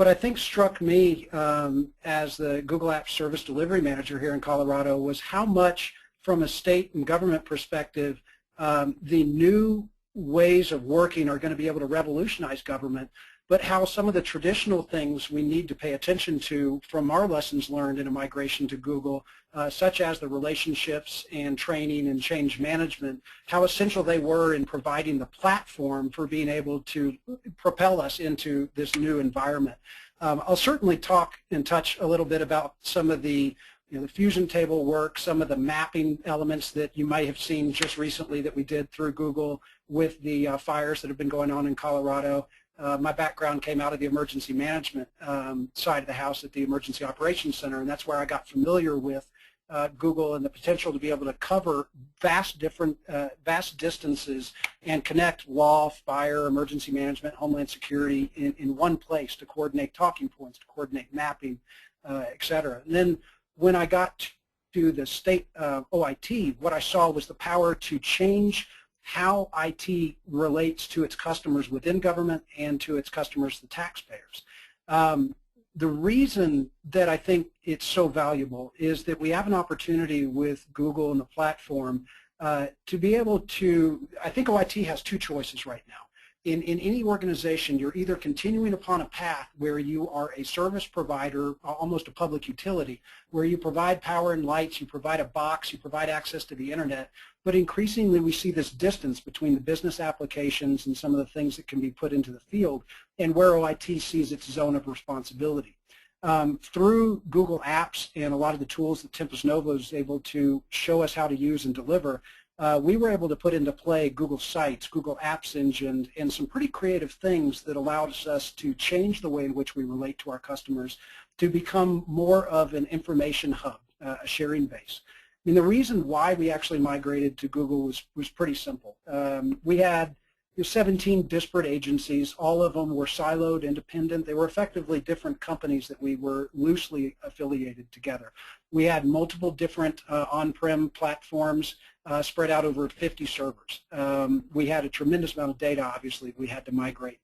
I think struck me as the Google Apps Service Delivery Manager here in Colorado was how much, from a state and government perspective, the new ways of working are going to be able to revolutionize government, but how some of the traditional things we need to pay attention to from our lessons learned in a migration to Google, such as the relationships and training and change management, how essential they were in providing the platform for being able to propel us into this new environment. I'll certainly talk and touch a little bit about some of the the fusion table work, some of the mapping elements that you might have seen just recently that we did through Google with the fires that have been going on in Colorado. My background came out of the emergency management side of the house at the Emergency Operations Center, and that's where I got familiar with Google and the potential to be able to cover vast distances and connect law, fire, emergency management, homeland security in one place to coordinate talking points, to coordinate mapping, et cetera. And then when I got to the state OIT, what I saw was the power to change how IT relates to its customers within government and to its customers, the taxpayers. The reason that I think it's so valuable is that we have an opportunity with Google and the platform to be able to, I think OIT has two choices right now. In any organization, you're either continuing upon a path where you are a service provider, almost a public utility, where you provide power and lights, you provide a box, you provide access to the internet, but increasingly we see this distance between the business applications and some of the things that can be put into the field and where OIT sees its zone of responsibility. Through Google Apps and a lot of the tools that Tempus Nova is able to show us how to use and deliver, we were able to put into play Google Sites, Google Apps Engine, and some pretty creative things that allowed us to change the way in which we relate to our customers to become more of an information hub, a sharing base. I mean, the reason why we actually migrated to Google was pretty simple. We had 17 disparate agencies. All of them were siloed, independent. They were effectively different companies that we were loosely affiliated together. We had multiple different on-prem platforms spread out over 50 servers. We had a tremendous amount of data, obviously, we had to migrate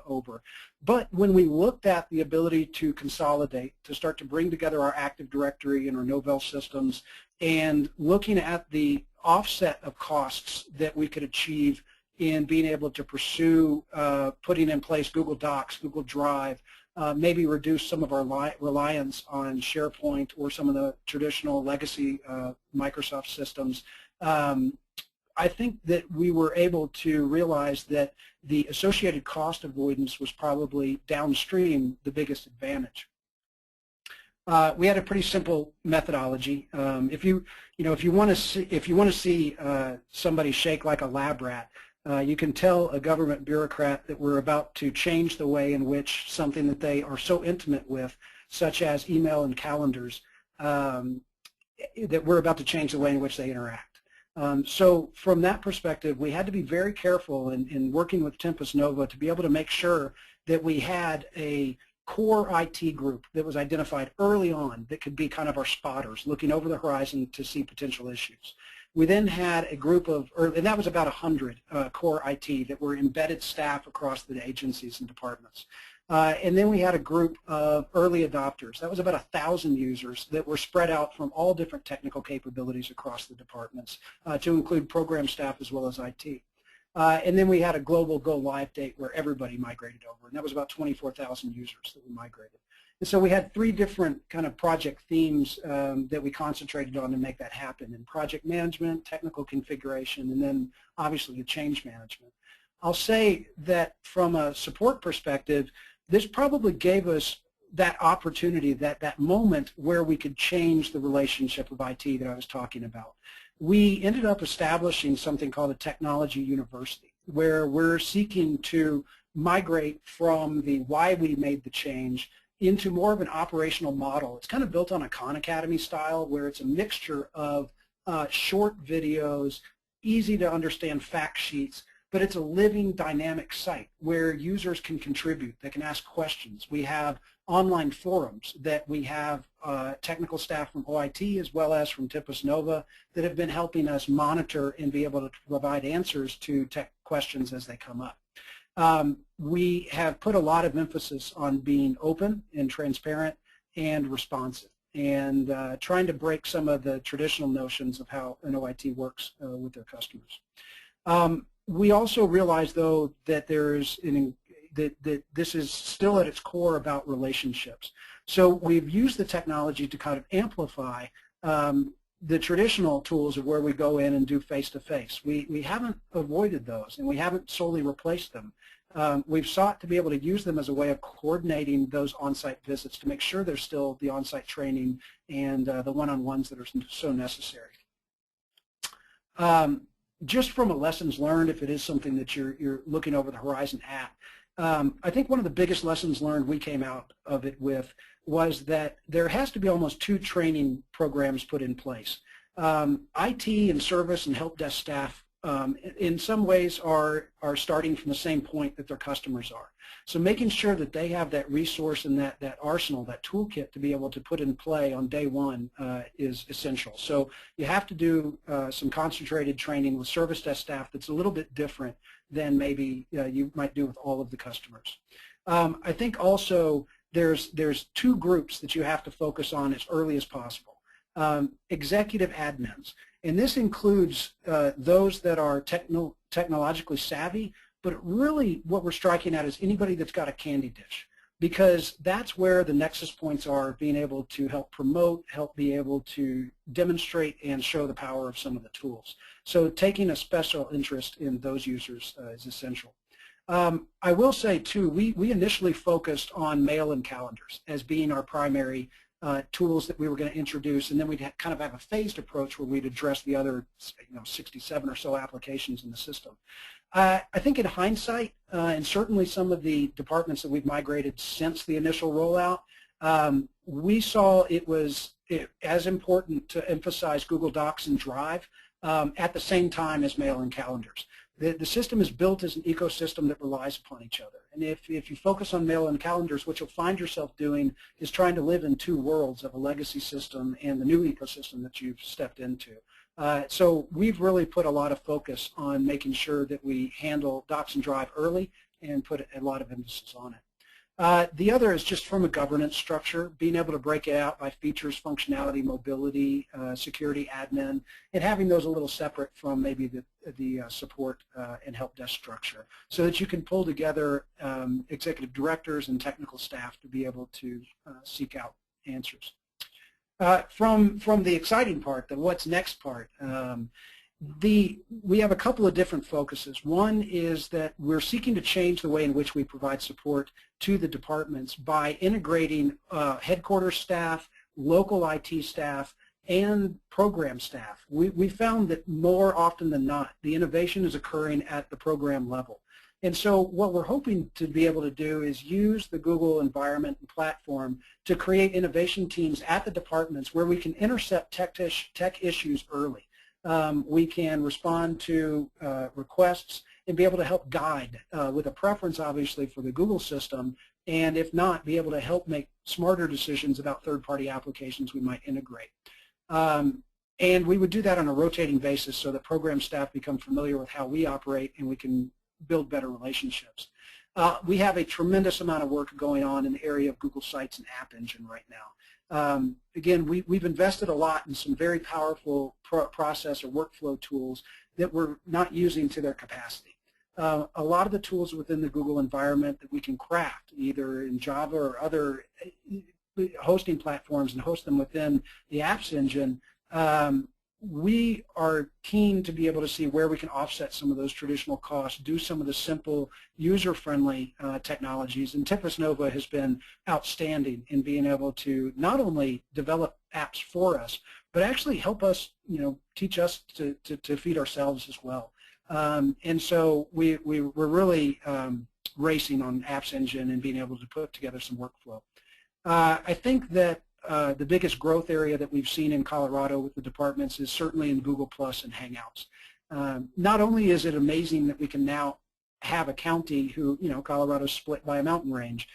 over. But when we looked at the ability to consolidate, to start to bring together our Active Directory and our Novell systems, and looking at the offset of costs that we could achieve in being able to pursue putting in place Google Docs, Google Drive, maybe reduce some of our reliance on SharePoint or some of the traditional legacy Microsoft systems, I think that we were able to realize that the associated cost avoidance was probably downstream the biggest advantage. We had a pretty simple methodology. If you want to see somebody shake like a lab rat, you can tell a government bureaucrat that we're about to change the way in which something that they are so intimate with, such as email and calendars, that we're about to change the way in which they interact. So from that perspective, we had to be very careful in working with Tempus Nova to be able to make sure that we had a core IT group that was identified early on that could be kind of our spotters, looking over the horizon to see potential issues. We then had a group of, and that was about 100 core IT that were embedded staff across the agencies and departments. And then we had a group of early adopters. That was about 1,000 users that were spread out from all different technical capabilities across the departments to include program staff as well as IT. And then we had a global go live date where everybody migrated over, and that was about 24,000 users that we migrated. And so we had 3 different kind of project themes that we concentrated on to make that happen: in project management, technical configuration, and then obviously the change management. I'll say that from a support perspective, this probably gave us that opportunity, that moment where we could change the relationship of IT that I was talking about. We ended up establishing something called a technology university, where we're seeking to migrate from the why we made the change into more of an operational model. It's kind of built on a Khan Academy style, where it's a mixture of short videos, easy to understand fact sheets, but it's a living, dynamic site where users can contribute, they can ask questions. We have online forums that we have technical staff from OIT as well as from Tempus Nova that have been helping us monitor and be able to provide answers to tech questions as they come up. We have put a lot of emphasis on being open and transparent and responsive, and trying to break some of the traditional notions of how an OIT works with their customers. We also realize, though, that that this is still at its core about relationships. So we've used the technology to kind of amplify the traditional tools of where we go in and do face-to-face. We haven't avoided those, and we haven't solely replaced them. We've sought to be able to use them as a way of coordinating those on-site visits to make sure there's still the on-site training and the one-on-ones that are so necessary. Just from a lessons learned, if it is something that you're looking over the horizon at, I think one of the biggest lessons learned we came out of it with was that there has to be almost 2 training programs put in place. IT and service and help desk staff in some ways are starting from the same point that their customers are. So making sure that they have that resource and that arsenal, that toolkit to be able to put in play on day one is essential. So you have to do some concentrated training with service desk staff that's a little bit different than maybe you might do with all of the customers. I think also there's two groups that you have to focus on as early as possible. Executive admins. And this includes those that are technologically savvy, but really what we're striking at is anybody that's got a candy dish, because that's where the nexus points are, being able to help promote, help be able to demonstrate and show the power of some of the tools. So taking a special interest in those users is essential. I will say too, we initially focused on mail and calendars as being our primary tools that we were going to introduce, and then we'd kind of have a phased approach where we'd address the other 67 or so applications in the system. I think in hindsight, and certainly some of the departments that we've migrated since the initial rollout, we saw it was as important to emphasize Google Docs and Drive at the same time as mail and calendars. The system is built as an ecosystem that relies upon each other. And if you focus on mail and calendars, what you'll find yourself doing is trying to live in two worlds of a legacy system and the new ecosystem that you've stepped into. So we've really put a lot of focus on making sure that we handle Docs and Drive early and put a lot of emphasis on it. The other is just from a governance structure, being able to break it out by features, functionality, mobility, security, admin, and having those a little separate from maybe the support and help desk structure, so that you can pull together executive directors and technical staff to be able to seek out answers. From the exciting part, the what's next part, we have a couple of different focuses. One is that we're seeking to change the way in which we provide support to the departments by integrating headquarters staff, local IT staff, and program staff. We found that more often than not, the innovation is occurring at the program level. And so what we're hoping to be able to do is use the Google environment and platform to create innovation teams at the departments where we can intercept tech issues early. We can respond to requests and be able to help guide with a preference, obviously, for the Google system, and if not, be able to help make smarter decisions about third-party applications we might integrate. And we would do that on a rotating basis so that program staff become familiar with how we operate and we can build better relationships. We have a tremendous amount of work going on in the area of Google Sites and App Engine right now. Again, we've invested a lot in some very powerful process or workflow tools that we're not using to their capacity. A lot of the tools within the Google environment that we can craft, either in Java or other hosting platforms, and host them within the Apps Engine, we are keen to be able to see where we can offset some of those traditional costs, do some of the simple user-friendly technologies. And Tempus Nova has been outstanding in being able to not only develop apps for us, but actually help us, teach us to feed ourselves as well. And so we're really racing on Apps Engine and being able to put together some workflow. I think that the biggest growth area that we've seen in Colorado with the departments is certainly in Google Plus and Hangouts. Not only is it amazing that we can now have a county who, Colorado's split by a mountain range.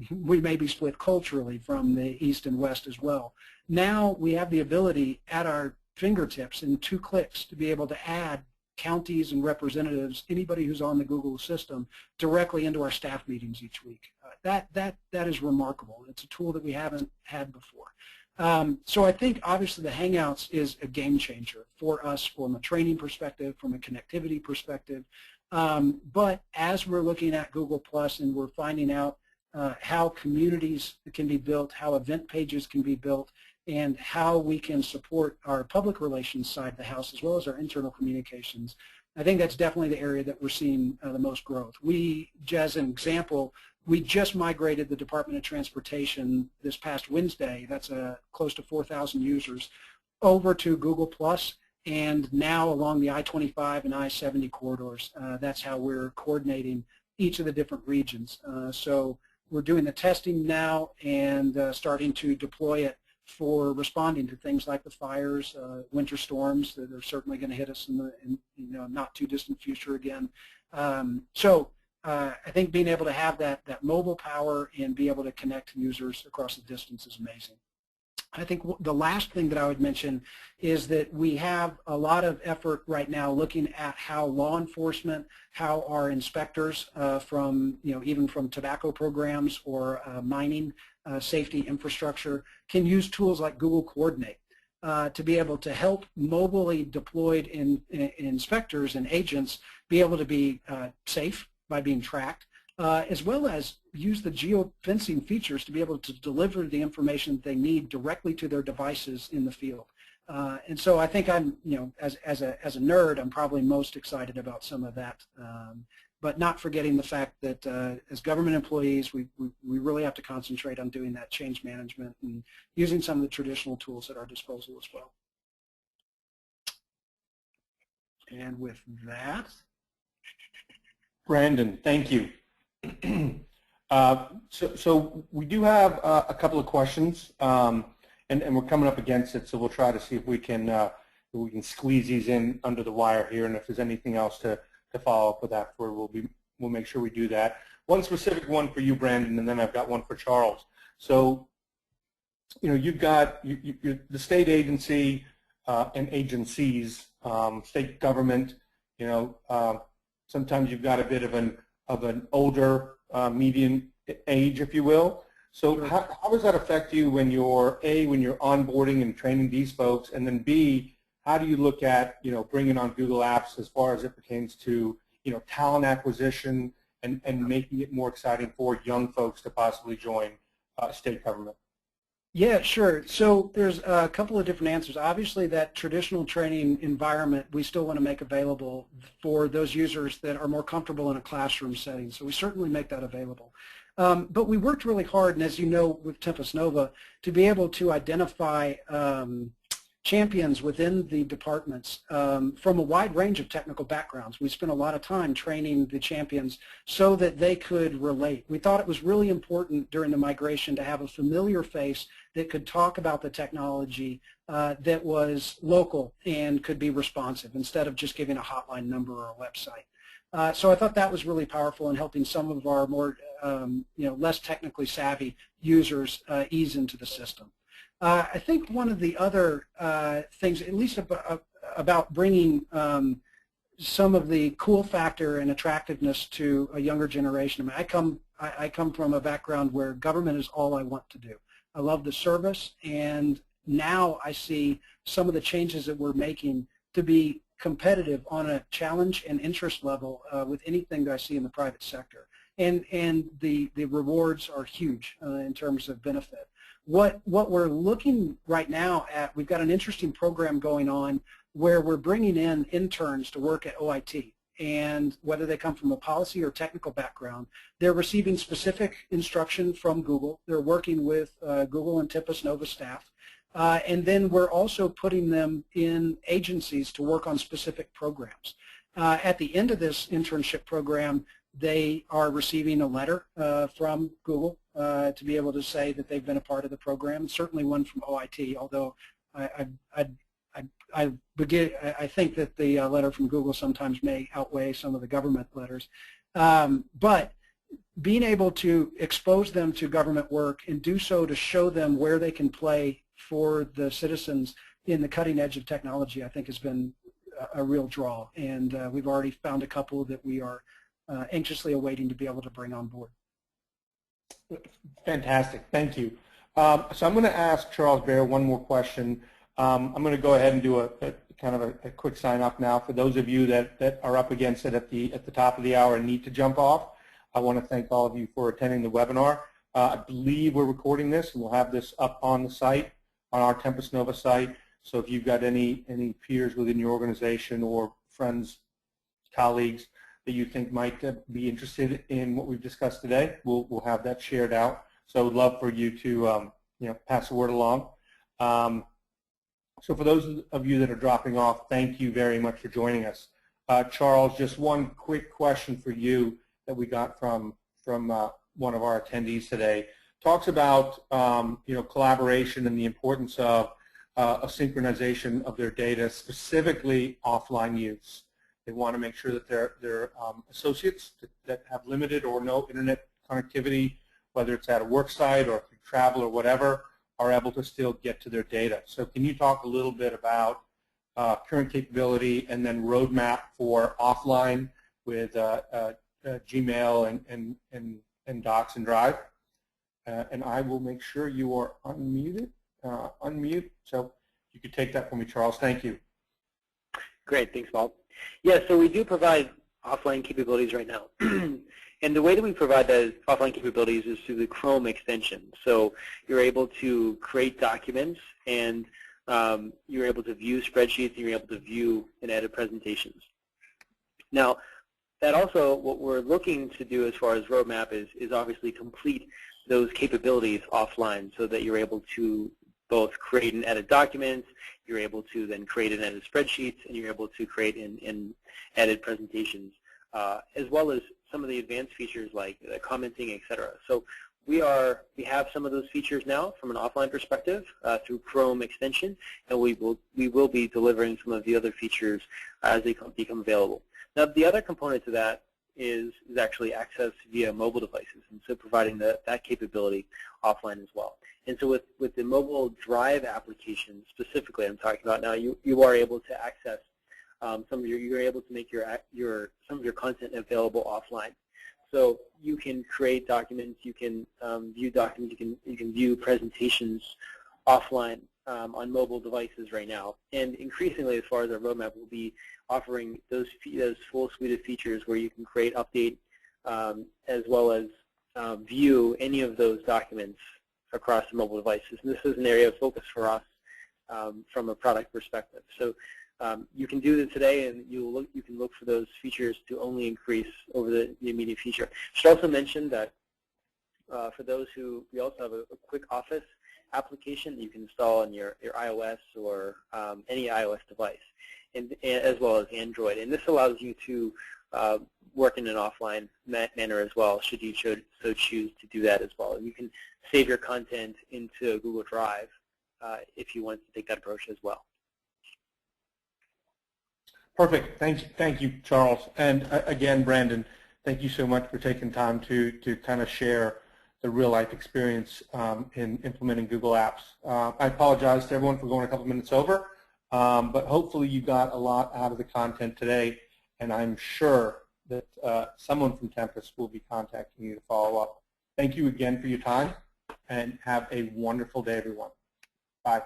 We may be split culturally from the east and west as well. Now we have the ability at our fingertips in 2 clicks to be able to add counties and representatives, anybody who's on the Google system, directly into our staff meetings each week. That is remarkable. It's a tool that we haven't had before. So I think obviously the Hangouts is a game changer for us from a training perspective, from a connectivity perspective. But as we're looking at Google Plus and we're finding out how communities can be built, how event pages can be built, and how we can support our public relations side of the house as well as our internal communications, I think that's definitely the area that we're seeing the most growth. As an example, we just migrated the Department of Transportation this past Wednesday. That's close to 4,000 users over to Google Plus, and now along the I-25 and I-70 corridors. That's how we're coordinating each of the different regions. So we're doing the testing now and starting to deploy it for responding to things like the fires, winter storms that are certainly going to hit us in the not too distant future again. I think being able to have that mobile power and be able to connect users across the distance is amazing. I think the last thing that I would mention is that we have a lot of effort right now looking at how law enforcement, how our inspectors from, even from tobacco programs or mining safety infrastructure can use tools like Google Coordinate to be able to help mobilely deployed inspectors and agents be able to be safe by being tracked, as well as use the geofencing features to be able to deliver the information that they need directly to their devices in the field. And so I think I'm, as a nerd, I'm probably most excited about some of that. But not forgetting the fact that as government employees, we really have to concentrate on doing that change management and using some of the traditional tools at our disposal as well. And with that, Brandon, thank you. So we do have a couple of questions, and we're coming up against it. So we'll try to see if we can squeeze these in under the wire here, and if there's anything else to follow up with afterward, we'll make sure we do that. One specific one for you, Brandon, and then I've got one for Charles. So, you've got the state agency and agencies, state government. Sometimes you've got a bit of an older median age, if you will. So sure. How does that affect you when you're onboarding and training these folks, and then B, how do you look at bringing on Google Apps as far as it pertains to talent acquisition and making it more exciting for young folks to possibly join state government? Yeah, sure. So there's a couple of different answers. Obviously, that traditional training environment we still want to make available for those users that are more comfortable in a classroom setting. So we certainly make that available. But we worked really hard, and as you know, with Tempus Nova, to be able to identify champions within the departments from a wide range of technical backgrounds. We spent a lot of time training the champions so that they could relate. We thought it was really important during the migration to have a familiar face that could talk about the technology that was local and could be responsive instead of just giving a hotline number or a website. So I thought that was really powerful in helping some of our more less technically savvy users ease into the system. I think one of the other things, at least about bringing some of the cool factor and attractiveness to a younger generation. I come from a background where government is all I want to do. I love the service, and now I see some of the changes that we're making to be competitive on a challenge and interest level with anything that I see in the private sector. And the rewards are huge in terms of benefit. What we're looking right now at, we've got an interesting program going on where we're bringing in interns to work at OIT, and whether they come from a policy or technical background, they're receiving specific instruction from Google. They're working with Google and Tempus Nova staff, and then we're also putting them in agencies to work on specific programs. At the end of this internship program, they are receiving a letter from Google to be able to say that they've been a part of the program. Certainly one from OIT, although I think that the letter from Google sometimes may outweigh some of the government letters. But being able to expose them to government work and do so to show them where they can play for the citizens in the cutting edge of technology, I think has been a real draw. And we've already found a couple that we are anxiously awaiting to be able to bring on board. Fantastic, thank you. So I'm going to ask Charles Baer one more question. I'm going to go ahead and do a kind of a quick sign off now. For those of you that are up against it at the top of the hour and need to jump off, I want to thank all of you for attending the webinar. I believe we're recording this, and we'll have this up on the site, on our Tempus Nova site. So if you've got any peers within your organization or friends, colleagues that you think might be interested in what we've discussed today, we'll have that shared out. So I'd love for you to pass the word along. So for those of you that are dropping off, thank you very much for joining us. Charles, just one quick question for you that we got from one of our attendees today. talks about collaboration and the importance of a synchronization of their data, specifically offline use. They want to make sure that their associates that have limited or no internet connectivity, whether it's at a work site or through travel or whatever, are able to still get to their data. So can you talk a little bit about current capability and then roadmap for offline with Gmail and Docs and Drive? And I will make sure you are unmuted. Unmute. So you could take that from me, Charles. Thank you. Great. Thanks, Bob. Yeah, so we do provide offline capabilities right now. And the way that we provide those offline capabilities is through the Chrome extension. So you're able to create documents, and you're able to view spreadsheets, and you're able to view and edit presentations. Now, that also, what we're looking to do as far as roadmap is obviously complete those capabilities offline so that you're able to both create and edit documents, you're able to then create and edit spreadsheets, and you're able to create and edit presentations, as well as some of the advanced features like commenting, etc. So we have some of those features now from an offline perspective through Chrome extension, and we will be delivering some of the other features as they become available. Now, the other component to that is actually access via mobile devices, and so providing that capability offline as well. And so with the mobile drive application specifically I'm talking about now, you are able to access you're able to make some of your content available offline. So you can create documents, you can view documents, you can view presentations offline on mobile devices right now. And increasingly, as far as our roadmap, we'll be offering those full suite of features where you can create, update, as well as view any of those documents across the mobile devices. And this is an area of focus for us from a product perspective. So you can do this today, and you can look for those features to only increase over the immediate future. I should also mention that for those we also have a quick Office application that you can install on your iOS or any iOS device, and as well as Android. And this allows you to work in an offline manner as well, should you so choose to do that as well. And you can save your content into Google Drive if you want to take that approach as well. Perfect. Thank you, Charles. And again, Brandon, thank you so much for taking time to kind of share the real-life experience in implementing Google Apps. I apologize to everyone for going a couple minutes over, but hopefully you got a lot out of the content today, and I'm sure that someone from Tempest will be contacting you to follow up. Thank you again for your time, and have a wonderful day, everyone. Bye.